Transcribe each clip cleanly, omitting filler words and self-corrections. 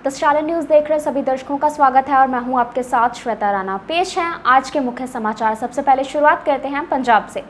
तस्चालन news देख रहे सभी दर्शकों का स्वागत है और मैं हूं आपके साथ श्वेता राणा। पेश हैं आज के मुख्य समाचार। सबसे पहले शुरुआत करते हैं पंजाब से।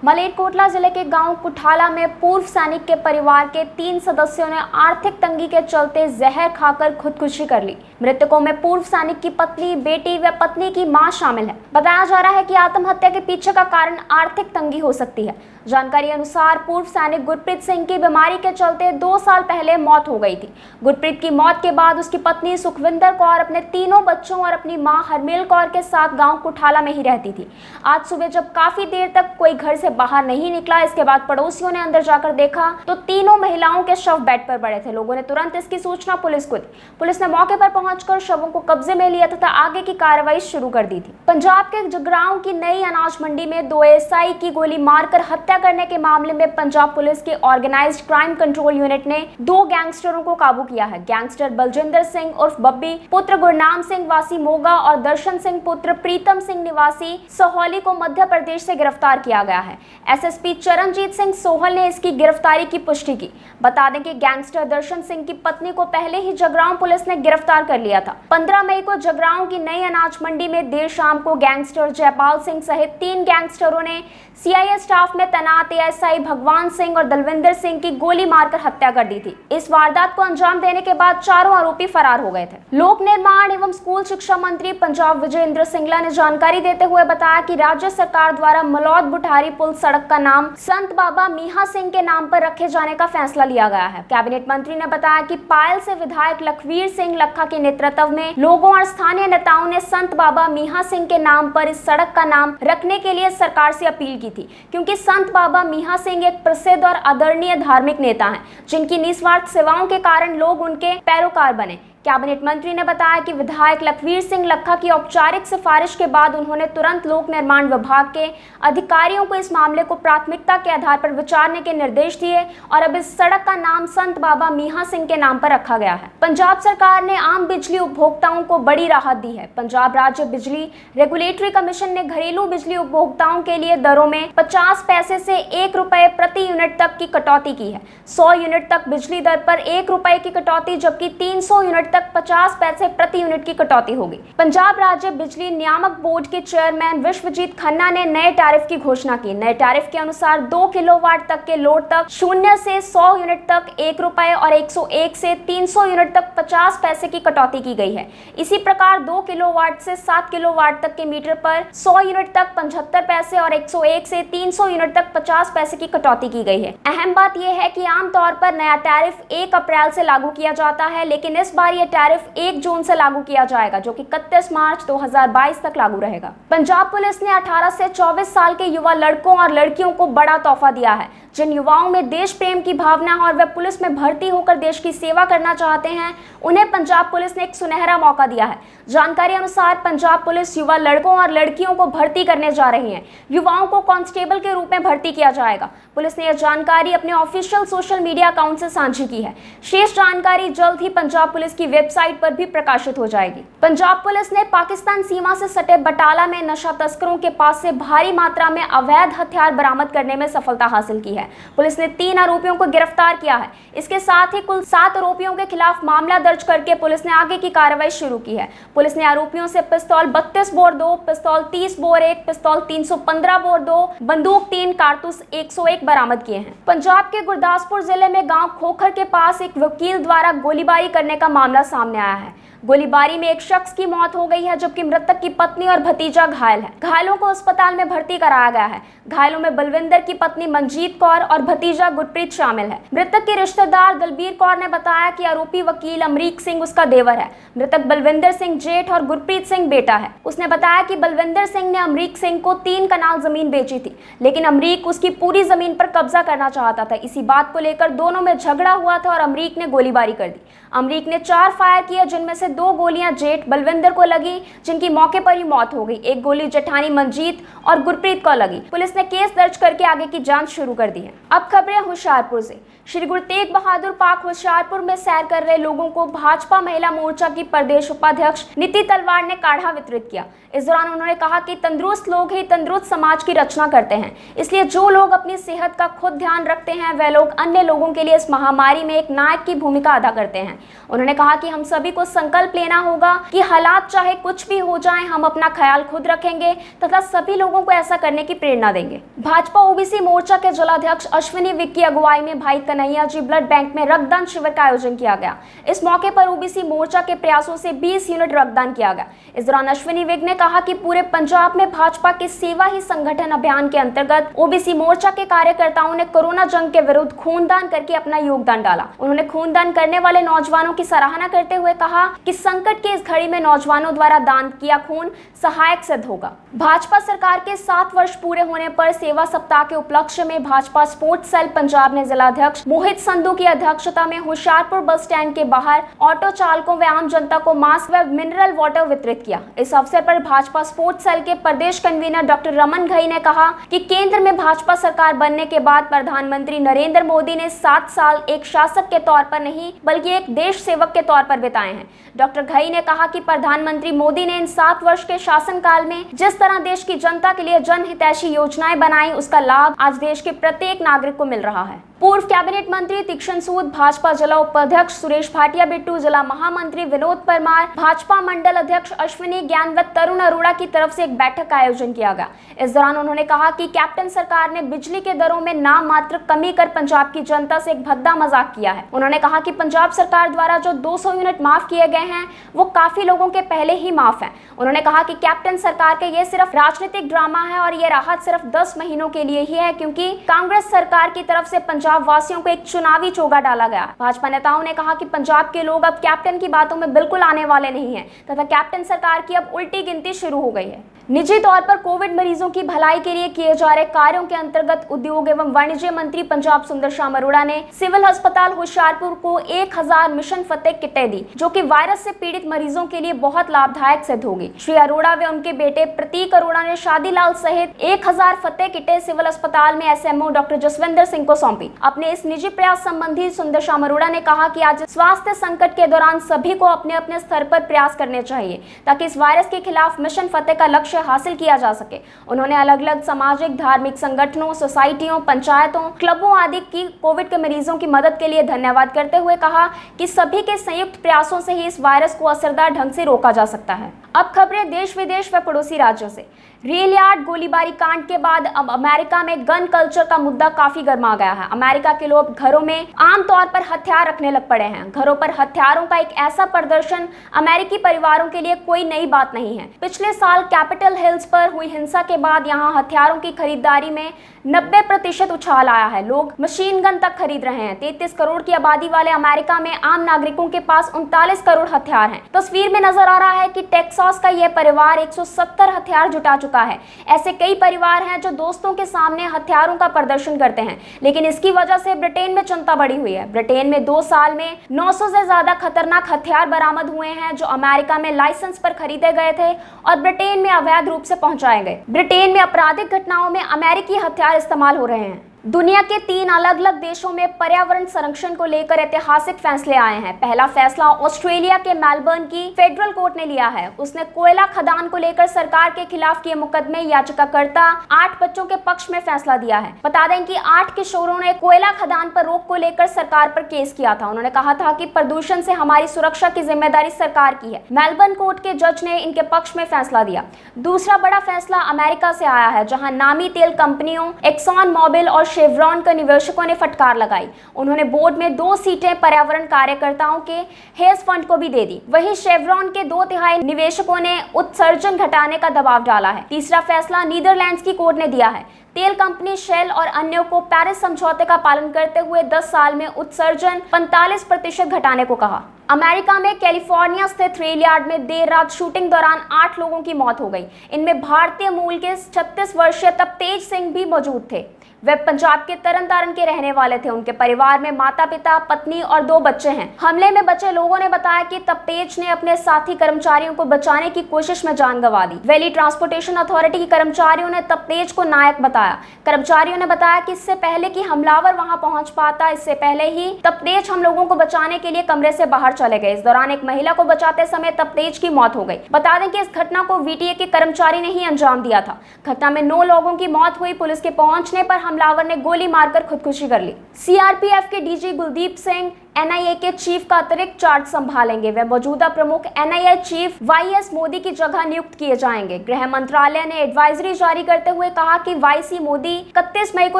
मलेरकोटला जिले के गांव कुठाला में पूर्व सैनिक के परिवार के 3 सदस्यों ने आर्थिक तंगी के चलते जहर खाकर खुदकुशी कर ली। मृतकों में पूर्व सैनिक की पत्नी, बेटी व पत्नी की मां शामिल है। बताया जा रहा है कि आत्महत्या के पीछे का कारण आर्थिक तंगी हो सकती है। जानकारी अनुसार पूर्व सैनिक गुरप्रीत सिंह की बीमारी के चलते 2 साल पहले मौत हो गई थी। गुरप्रीत की मौत के बाद उसकी पत्नी सुखविंदर कौर अपने 3 बच्चों और अपनी मां हरमेल कौर के साथ गांव कुठाला में ही रहती थी। आज सुबह जब काफी देर तक कोई घर से बाहर नहीं निकला, इसके बाद पड़ोसियों ने अंदर जाकर देखा तो 3 महिलाओं के शव बेड पर पड़े थे। लोगों ने तुरंत इसकी सूचना पुलिस को दी। पुलिस ने मौके पर पहुंचकर शवों को कब्जे में लिया तथा आगे की कार्रवाई शुरू कर दी थी। पंजाब के जगरांव की नई अनाज मंडी में 2 एएसआई की गोली मारकर हत्या करने के मामले में पंजाब पुलिस के ऑर्गेनाइज्ड क्राइम कंट्रोल यूनिट ने 2 गैंगस्टरों को काबू किया है। गैंगस्टर बलजिंदर सिंह उर्फ बब्बी पुत्र गुरनाम सिंह वासी मोगा और दर्शन सिंह पुत्र प्रीतम सिंह निवासी सोहली को मध्य प्रदेश से गिरफ्तार किया गया है। एसएसपी चरणजीत सिंह सोहल ने इसकी गिरफ्तारी की पुष्टि की। बता दें कि गैंगस्टर दर्शन सिंह की पत्नी को पहले ही जगरांव पुलिस ने गिरफ्तार कर लिया था। 15 मई को जगरांव की नई अनाज मंडी में देर शाम को गैंगस्टर जयपाल सिंह सहित 3 गैंगस्टरों ने सीआईए स्टाफ में तैनात एएसआई भगवान सिंह और दलविंदर सिंह की गोली मारकर हत्या कर दी थी। इस वारदात को अंजाम देने के बाद चारों आरोपी फरार हो गए थे। लोक निर्माण एवं स्कूल शिक्षा मंत्री पंजाब विजयेंद्र सिंगला ने जानकारी देते हुए बताया कि राज्य सरकार द्वारा मलौद बुठारी पुल सड़क का नाम संत बाबा मीहा सिंह के नाम पर रखे जाने का फैसला लिया गया है। कैबिनेट मंत्री ने बताया कि पायल से विधायक लखवीर सिंह लखा के नेतृत्व में लोगों और स्थानीय नेताओं ने संत बाबा मीहा सिंह के नाम पर इस सड़क का नाम रखने के लिए सरकार से अपील की थी, क्योंकि संत बाबा मीहा सिंह एक प्रसिद्ध और आदरणीय धार्मिक नेता हैं, जिनकी निस्वार्थ सेवाओं के कारण लोग उनके पैरोकार बने। कैबिनेट मंत्री ने बताया कि विधायक लखवीर सिंह लखा की औपचारिक सिफारिश के बाद उन्होंने तुरंत लोक निर्माण विभाग के अधिकारियों को इस मामले को प्राथमिकता के आधार पर विचारने के निर्देश दिए और अब इस सड़क का नाम संत बाबा मीहा सिंह के नाम पर रखा गया है। पंजाब सरकार ने आम बिजली उपभोक्ताओं को बड़ी राहत दी है। पंजाब राज्य बिजली रेगुलेटरी कमीशन ने घरेलू बिजली उपभोक्ताओं के लिए दरों में 50 पैसे से 1 रुपए प्रति यूनिट तक की कटौती की है। 100 यूनिट तक बिजली दर पर 1 रुपए की कटौती, जबकि 300 यूनिट तक 50 पैसे प्रति यूनिट की कटौती होगी। पंजाब राज्य बिजली नियामक बोर्ड के चेयरमैन विश्वजीत खन्ना ने नए टैरिफ की घोषणा की। नए टैरिफ के अनुसार 2 किलोवाट तक के लोड तक 0 से 100 यूनिट तक 1 रुपए और 101 से 300 यूनिट तक 50 पैसे की कटौती की गई है। इसी प्रकार 2 किलोवाट से 7 किलोवाट तक के मीटर पर 100 यूनिट तक 75 पैसे और 101 से 300 यूनिट तक 50 पैसे की कटौती की गई है। अहम बात यह है कि आमतौर पर नया टैरिफ 1 अप्रैल से लागू किया जाता है, लेकिन इस बार टैरिफ 1 जून से लागू किया जाएगा, जो कि 31 मार्च 2022 तक लागू रहेगा। पंजाब पुलिस ने 18 से 24 साल के युवा लड़कों और लड़कियों को बड़ा तोहफा दिया है। जिन युवाओं में देश प्रेम की भावना है और वे पुलिस में भर्ती होकर देश की सेवा करना चाहते हैं, उन्हें पंजाब पुलिस ने एक सुनहरा मौका दिया है। जानकारी अनुसार पंजाब पुलिस युवा लड़कों और लड़कियों को भर्ती करने जा रही है। युवाओं को कांस्टेबल के रूप में भर्ती किया जाएगा। पुलिस ने यह जानकारी अपने ऑफिशियल सोशल मीडिया अकाउंट से साझी की है। शेष जानकारी जल्द ही पंजाब पुलिस की वेबसाइट पर भी प्रकाशित हो जाएगी। पंजाब पुलिस ने पाकिस्तान सीमा से सटे बटाला में नशा तस्करों के पास से भारी मात्रा में अवैध हथियार बरामद करने में सफलता हासिल की है। पुलिस ने 3 आरोपियों को गिरफ्तार किया है। इसके साथ ही कुल 7 आरोपियों के खिलाफ मामला दर्ज करके पुलिस ने आगे की कार्रवाई शुरू की है। पुलिस ने आरोपियों से पिस्तौल 32 बोर 2, पिस्तौल 30 बोर 1, पिस्तौल 315 बोर 2, बंदूक 3, कारतूस 101 बरामद किए हैं। पंजाब के गुरदासपुर जिले में गांव खोखर के पास एक वकील द्वारा गोलीबारी करने का मामला सामने आया है। गोलीबारी में एक शख्स की मौत हो गई है, जबकि मृतक की पत्नी और भतीजा घायल है। घायलों को अस्पताल में भर्ती कराया गया है। घायलों में बलविंदर की पत्नी मंजीत कौर और भतीजा गुरप्रीत शामिल है। मृतक के रिश्तेदार दलबीर कौर ने बताया कि आरोपी वकील अमरीक सिंह उसका देवर है। मृतक बलविंदर सिंह जेठ और गुरप्रीत सिंह बेटा है। उसने बताया कि बलविंदर सिंह ने अमरीक सिंह को 3 कनाल जमीन बेची थी, लेकिन अमरीक उसकी पूरी जमीन पर कब्जा करना चाहता था। इसी बात को लेकर दोनों में झगड़ा हुआ था और अमरीक ने गोलीबारी कर दी। अमरीक ने 4 फायर किए, जिनमें से से 2 गोलियां जेठ बलविंदर को लगी, जिनकी मौके पर ही मौत हो गई। एक गोली जेठानी मंजीत और गुरप्रीत को लगी। पुलिस ने केस दर्ज करके आगे की जांच शुरू कर दी है। अब खबरें होशियारपुर से। श्री गुरु तेग बहादुर पार्क होशियारपुर में सैर कर रहे लोगों को भाजपा महिला मोर्चा की प्रदेश उपाध्यक्ष नीति तलवार ने काढ़ा वितरित किया। इस दौरान उन्होंने कहा कि तंदुरुस्त लोग ही तंदुरुस्त समाज की रचना करते हैं, इसलिए जो लोग अपनी सेहत का खुद ध्यान रखते हैं वह लोग अन्य लोगों के लिए इस महामारी में एक नायक की भूमिका अदा करते हैं। उन्होंने कहा कि हम सभी को संकल्प लेना होगा कि हालात चाहे कुछ भी हो जाए, हम अपना ख्याल खुद रखेंगे तथा सभी लोगों को ऐसा करने की प्रेरणा देंगे। भाजपा ओबीसी मोर्चा के जिलाध्यक्ष अश्विनी विग की अगुवाई में भाई कन्हैया जी ब्लड बैंक में रक्तदान शिविर का आयोजन किया गया। इस मौके पर ओबीसी मोर्चा के प्रयासों से 20 यूनिट रक्तदान किया गया। इस दौरान अश्विनी विग ने कहा कि पूरे पंजाब में भाजपा के सेवा ही संगठन अभियान के अंतर्गत ओबीसी मोर्चा के कार्यकर्ताओं ने कोरोना जंग के विरुद्ध खूनदान करके अपना योगदान डाला। उन्होंने खूनदान करने वाले नौजवानों की सराहना करते हुए कहा कि संकट की इस घड़ी में नौजवानों द्वारा दान किया खून सहायक सिद्ध होगा। भाजपा सरकार के 7 वर्ष पूरे होने पर सेवा सप्ताह के उपलक्ष्य में भाजपा स्पोर्ट्स सेल पंजाब ने जिलाध्यक्ष मोहित संधू की अध्यक्षता में होशियारपुर बस स्टैंड के बाहर ऑटो चालकों व आम जनता को मास्क व मिनरल वाटर वितरित किया। इस अवसर पर भाजपा स्पोर्ट्स सेल के प्रदेश कन्वीनर डॉक्टर रमन घई ने कहा कि केंद्र में भाजपा सरकार बनने के बाद प्रधानमंत्री नरेंद्र मोदी ने 7 साल एक शासक के तौर पर नहीं बल्कि एक देश सेवक के तौर पर बिताए हैं। डॉक्टर घई ने कहा कि प्रधानमंत्री मोदी ने इन 7 वर्ष के शासनकाल में जिस तरह देश की जनता के लिए जनहितैषी योजनाएं बनाई, उसका लाभ आज देश के प्रत्येक नागरिक को मिल रहा है। पूर्व कैबिनेट मंत्री तीक्ष्ण सूद, भाजपा जिला उपाध्यक्ष सुरेश भाटिया बिट्टू, जिला महामंत्री विनोद परमार, भाजपा मंडल अध्यक्ष अश्विनी ज्ञान व तरुण अरोड़ा की तरफ से एक बैठक का आयोजन किया गया। इस दौरान उन्होंने कहा कि कैप्टन सरकार ने बिजली के दरों में नाम मात्र कमी कर पंजाब की जनता से एक भद्दा मजाक किया है। उन्होंने कहा कि पंजाब सरकार द्वारा जो 200 यूनिट माफ किए गए हैं वो काफी लोगों के पहले ही माफ है। उन्होंने कहा कि कैप्टन सरकार का ये सिर्फ राजनीतिक ड्रामा है और ये राहत सिर्फ 10 महीनों के लिए ही है, क्योंकि कांग्रेस सरकार की तरफ से पंजाब वासियों को एक चुनावी चोगा डाला गया। भाजपा नेताओं ने कहा कि पंजाब के लोग अब कैप्टन की बातों में बिल्कुल आने वाले नहीं हैं तथा कैप्टन सरकार की अब उल्टी गिनती शुरू हो गई है। निजी तौर पर कोविड मरीजों की भलाई के लिए किए जा रहे कार्यों के अंतर्गत उद्योग एवं वाणिज्य मंत्री पंजाब सुंदर श्याम अरोड़ा ने सिविल अस्पताल होशियारपुर को 1000 मिशन फतेह किटें दी, जो कि वायरस से पीड़ित मरीजों के लिए बहुत लाभदायक सिद्ध होगी। श्री अरोड़ा व उनके बेटे प्रतीक अरोड़ा ने शादीलाल सहित 1000 फतेह किटें सिविल अस्पताल में एसएमओ डॉक्टर जसविंदर सिंह को सौंपी। अपने इस निजी प्रयास संबंधी सुंदर श्याम अरोड़ा ने कहा कि आज स्वास्थ्य संकट के दौरान सभी को अपने अपने स्तर पर प्रयास करने चाहिए ताकि इस वायरस के खिलाफ मिशन फतेह का लक्ष्य हासिल किया जा सके। उन्होंने अलग अलग सामाजिक धार्मिक संगठनों, सोसाइटियों, पंचायतों, क्लबों आदि की कोविड के मरीजों की मदद के लिए धन्यवाद करते हुए कहा कि सभी के संयुक्त प्रयासों से ही इस वायरस को असरदार ढंग से रोका जा सकता है। अब खबरें देश विदेश व पड़ोसी राज्यों से। रेल यार्ड गोलीबारी कांड के बाद अब अमेरिका में गन कल्चर का मुद्दा काफी गर्मा गया है। अमेरिका के लोग घरों में आमतौर पर हथियार रखने लग पड़े हैं। घरों पर हथियारों का एक ऐसा प्रदर्शन अमेरिकी परिवारों के लिए कोई नई बात नहीं है। पिछले साल कैपिटल हिल्स पर हुई हिंसा के बाद यहाँ हथियारों की खरीदारी में 90% उछाल आया है। लोग मशीन गन तक खरीद रहे हैं। 33 करोड़ की आबादी वाले अमेरिका में आम नागरिकों के पास 39 करोड़ हथियार हैं। तस्वीर में नजर आ रहा है कि टेक्सास का यह परिवार 170 हथियार जुटा चुका है। ऐसे कई परिवार हैं जो दोस्तों के सामने हथियारों का प्रदर्शन करते हैं, लेकिन इसकी वजह से ब्रिटेन में चिंता बढ़ी हुई है। ब्रिटेन में 2 साल में 900 से ज्यादा खतरनाक हथियार बरामद हुए हैं जो अमेरिका में लाइसेंस पर खरीदे गए थे और ब्रिटेन में अवैध रूप से पहुंचाए गए। ब्रिटेन में आपराधिक घटनाओं में अमेरिकी हथियार इस्तेमाल हो रहे हैं। दुनिया के 3 अलग अलग देशों में पर्यावरण संरक्षण को लेकर ऐतिहासिक फैसले आए हैं। पहला फैसला ऑस्ट्रेलिया के मेलबर्न की फेडरल कोर्ट ने लिया है। उसने कोयला खदान को लेकर सरकार के खिलाफ किए मुकदमे याचिकाकर्ता 8 बच्चों के पक्ष में फैसला दिया है। बता दें कि 8 किशोरों ने कोयला खदान पर रोक को लेकर सरकार पर केस किया था। उन्होंने कहा था कि प्रदूषण से हमारी सुरक्षा की जिम्मेदारी सरकार की है। मेलबर्न कोर्ट के जज ने इनके पक्ष में फैसला दिया। दूसरा बड़ा फैसला अमेरिका से आया है, जहां नामी तेल कंपनियों एक्सॉन मोबिल और शेवरॉन के निवेशकों ने फटकार लगाई। उन्होंने बोर्ड में 2 सीटें पर्यावरण कार्यकर्ताओं के हेज फंड को भी दे दी। वहीं शेवरॉन के 2/3 निवेशकों ने उत्सर्जन घटाने का दबाव डाला है। तीसरा फैसला नीदरलैंड्स की कोर्ट ने दिया है। तेल कंपनी शेल और अन्यों को पेरिस समझौते का पालन करते हुए 10 साल में उत्सर्जन 45% घटाने को कहा। अमेरिका में कैलिफोर्निया स्थित रेल यार्ड में देर रात शूटिंग दौरान 8 लोगों की मौत हो गई। इनमें भारतीय मूल के 36 वर्षीय तपतेज सिंह भी मौजूद थे। वे पंजाब के तरनतारन के रहने वाले थे। उनके परिवार में माता पिता, पत्नी और 2 बच्चे हैं। हमले में बचे लोगों ने बताया कि तपतेज ने अपने साथी कर्मचारियों को बचाने की कोशिश में जान गंवा दी। वैली ट्रांसपोर्टेशन अथॉरिटी के कर्मचारियों ने तपतेज को नायक बताया। कर्मचारियों ने बताया कि इससे पहले कि हमलावर वहां पहुंच पाता, इससे पहले ही तपतेज हम लोगों को बचाने के लिए कमरे से बाहर चले गए। इस दौरान एक महिला को बचाते समय तपतेज की मौत हो गई। बता दें कि इस घटना को वीटीए के कर्मचारी ने ही अंजाम दिया था। घटना में 9 लोगों की मौत हुई। पुलिस के पहुंचने पर हमलावर ने गोली मारकर खुदकुशी कर ली। सीआरपीएफ के डीजी कुलदीप सिंह एनआईए के चीफ का अतिरिक्त चार्ज संभालेंगे। वे मौजूदा प्रमुख एनआईए चीफ वाईएस मोदी की जगह नियुक्त किए जाएंगे। गृह मंत्रालय ने एडवाइजरी जारी करते हुए कहा कि वाईसी मोदी 31 मई को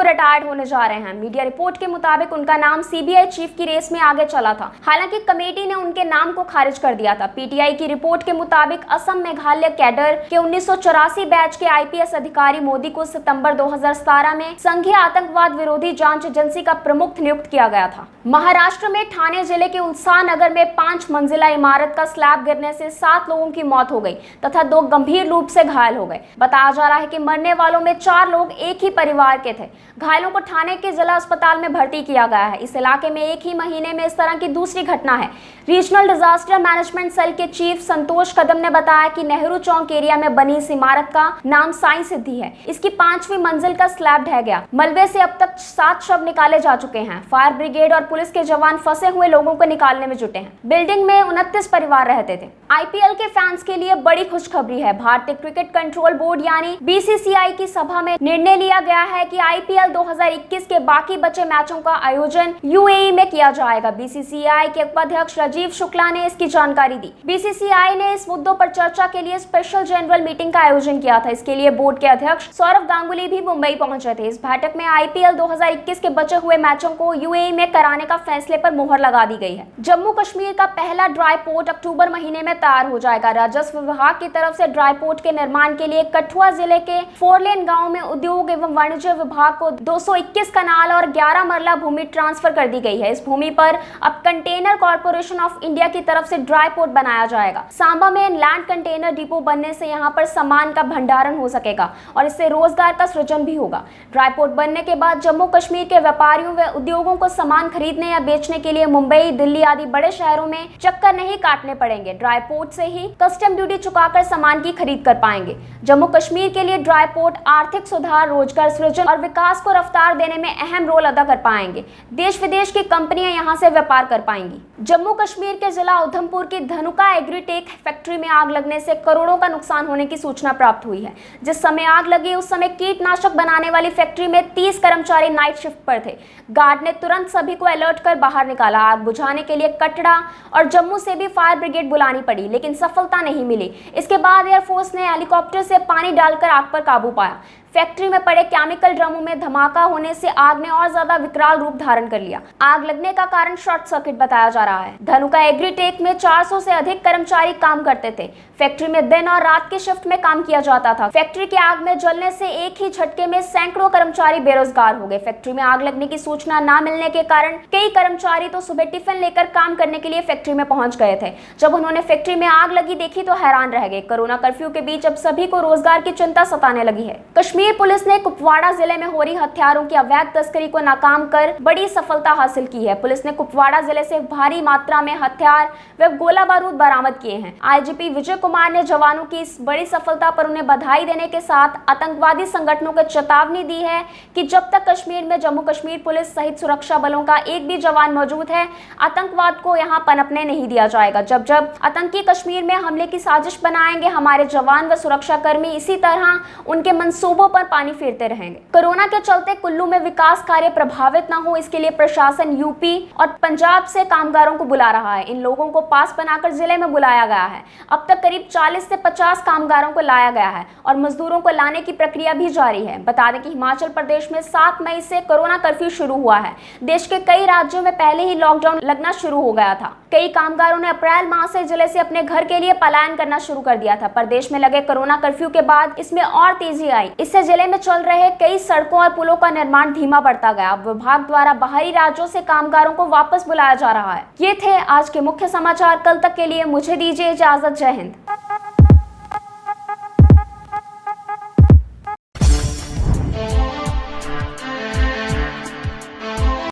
रिटायर्ड होने जा रहे हैं। मीडिया रिपोर्ट के मुताबिक उनका नाम सीबीआई चीफ की रेस में आगे चला था। हालांकि कमेटी ने उनके नाम को खारिज कर दिया था। पीटीआई की रिपोर्ट के मुताबिक असम मेघालय कैडर के 1984 बैच के आईपीएस अधिकारी मोदी को सितंबर 2017 में संघीय आतंकवाद विरोधी जांच एजेंसी का प्रमुख नियुक्त किया गया था। महाराष्ट्र में ठाणे जिले के उल्साह नगर में 5 मंजिला इमारत का स्लैब गिरने से 7 लोगों की मौत हो गई तथा 2 गंभीर रूप से घायल हो गए। बताया जा रहा है कि मरने वालों में 4 लोग एक ही परिवार के थे। घायलों को ठाणे के जिला अस्पताल में भर्ती किया गया है। इस इलाके में एक ही महीने में इस तरह की दूसरी घटना है। रीजनल डिजास्टर मैनेजमेंट सेल के चीफ संतोष कदम ने बताया कि नेहरू चौक एरिया में बनी इस इमारत का नाम साई सिद्धि है। इसकी 5वीं मंजिल का स्लैब ढह गया। मलबे से अब तक 7 शव निकाले जा चुके हैं। फायर ब्रिगेड और पुलिस के जवान फंसे हुए लोगों को निकालने में जुटे हैं। बिल्डिंग में 29 परिवार रहते थे। आईपीएल के फैंस के लिए बड़ी खुशखबरी है। भारतीय क्रिकेट कंट्रोल बोर्ड यानी बीसीसीआई की सभा में निर्णय लिया गया है कि आईपीएल 2021 के बाकी बचे मैचों का आयोजन यूएई में किया जाएगा। बीसीसीआई के उपाध्यक्ष राजीव शुक्ला ने इसकी जानकारी दी। बीसीसीआई ने इस मुद्दों पर चर्चा के लिए स्पेशल जनरल मीटिंग का आयोजन किया था। इसके लिए बोर्ड के अध्यक्ष सौरव गांगुली भी मुंबई पहुंचे थे। इस बैठक में आईपीएल 2021 के बचे हुए मैचों को यूएई में कराने का फैसले पर मुहर लगा दी गई है। जम्मू कश्मीर का पहला ड्राई पोर्ट अक्टूबर महीने में तैयार हो जाएगा। राजस्व विभाग की तरफ से ड्राई पोर्ट के निर्माण के लिए कठुआ जिले के फोरलेन गांव में उद्योग एवं वाणिज्य विभाग को 221 कनाल और 11 मरला भूमि ट्रांसफर कर दी गई है। इस भूमि पर अब कंटेनर कॉर्पोरेशन ऑफ इंडिया की तरफ से ड्राई पोर्ट बनाया जाएगा। सांबा में लैंड कंटेनर डिपो बनने से यहाँ पर सामान का भंडारण हो सकेगा और इससे रोजगार का सृजन भी होगा। ड्राई पोर्ट बनने के बाद जम्मू कश्मीर के व्यापारियों व उद्योगों को सामान खरीदने या बेचने के लिए मुंबई, दिल्ली आदि बड़े शहरों में चक्कर नहीं काटने पड़ेंगे। ड्राई पोर्ट से ही कस्टम ड्यूटी चुकाकर सामान की खरीद कर पाएंगे। जम्मू कश्मीर के लिए ड्राई पोर्ट आर्थिक सुधार, रोजगार सृजन और विकास को रफ्तार देने में अहम रोल अदा कर पाएंगे। देश विदेश की कंपनियां यहां से व्यापार कर पाएंगी। जम्मू कश्मीर के जिला उधमपुर की धनुका एग्रीटेक फैक्ट्री में आग लगने से करोड़ों का नुकसान होने की सूचना प्राप्त हुई है। जिस समय आग लगी उस समय कीटनाशक बनाने वाली फैक्ट्री में 30 कर्मचारी नाइट शिफ्ट पर थे। गार्ड ने तुरंत सभी को अलर्ट कर बाहर निकाला। आग बुझाने के लिए कटरा और जम्मू से भी फायर ब्रिगेड बुलानी पड़ी, लेकिन सफलता नहीं मिली। इसके बाद एयरफोर्स ने हेलीकॉप्टर से पानी डालकर आग पर काबू पाया। फैक्ट्री में पड़े केमिकल ड्रमों में धमाका होने से आग ने और ज्यादा विकराल रूप धारण कर लिया। आग लगने का कारण शॉर्ट सर्किट बताया जा रहा है। धनुका एग्रीटेक में 400 से अधिक कर्मचारी काम करते थे। फैक्ट्री में दिन और रात के शिफ्ट में काम किया जाता था। फैक्ट्री की आग में जलने से एक ही झटके में सैकड़ों कर्मचारी बेरोजगार हो गए। फैक्ट्री में आग लगने की सूचना न मिलने के कारण कई कर्मचारी तो सुबह टिफिन लेकर काम करने के लिए फैक्ट्री में पहुंच गए थे। जब उन्होंने फैक्ट्री में आग लगी देखी तो हैरान रह गए। कोरोना कर्फ्यू के बीच अब सभी को रोजगार की चिंता सताने लगी है। कश्मीर पुलिस ने कुपवाड़ा जिले में हो रही हथियारों की अवैध तस्करी को नाकाम कर बड़ी सफलता हासिल की है। पुलिस ने कुपवाड़ा जिले से भारी मात्रा में हथियार व गोला बारूद बरामद किए हैं। आईजीपी विजय कुमार ने जवानों की इस बड़ी सफलता पर उन्हें बधाई देने के साथ आतंकवादी संगठनों को चेतावनी दी है कि जब तक कश्मीर में जम्मू कश्मीर पुलिस सहित सुरक्षा बलों का एक भी जवान मौजूद है, आतंकवाद को यहाँ पनपने नहीं दिया जाएगा। जब जब आतंकी कश्मीर में हमले की साजिश बनाएंगे, हमारे जवान व सुरक्षा कर्मी इसी तरह उनके मंसूबों पर पानी फेरते रहेंगे। कोरोना के चलते कुल्लू में विकास कार्य प्रभावित न हो, इसके लिए प्रशासन यूपी और पंजाब से कामगारों को बुला रहा है। इन लोगों को पास बनाकर जिले में बुलाया गया है। अब तक करीब 40 से 50 कामगारों को लाया गया है और मजदूरों को लाने की प्रक्रिया भी जारी है। बता दें कि हिमाचल प्रदेश में 7 मई से कोरोना कर्फ्यू शुरू हुआ है। देश के कई राज्यों में पहले ही लॉकडाउन लगना शुरू हो गया था। कई कामगारों ने अप्रैल माह से जिले से अपने घर के लिए पलायन करना शुरू कर दिया था। प्रदेश में लगे कोरोना कर्फ्यू के बाद इसमें और तेजी आई। इससे जिससे जिले में चल रहे कई सड़कों और पुलों का निर्माण धीमा पड़ता गया। अब विभाग द्वारा बाहरी राज्यों से कामगारों को वापस बुलाया जा रहा है। ये थे आज के मुख्य समाचार। कल तक के लिए मुझे दीजिए इजाजत। जय हिंद।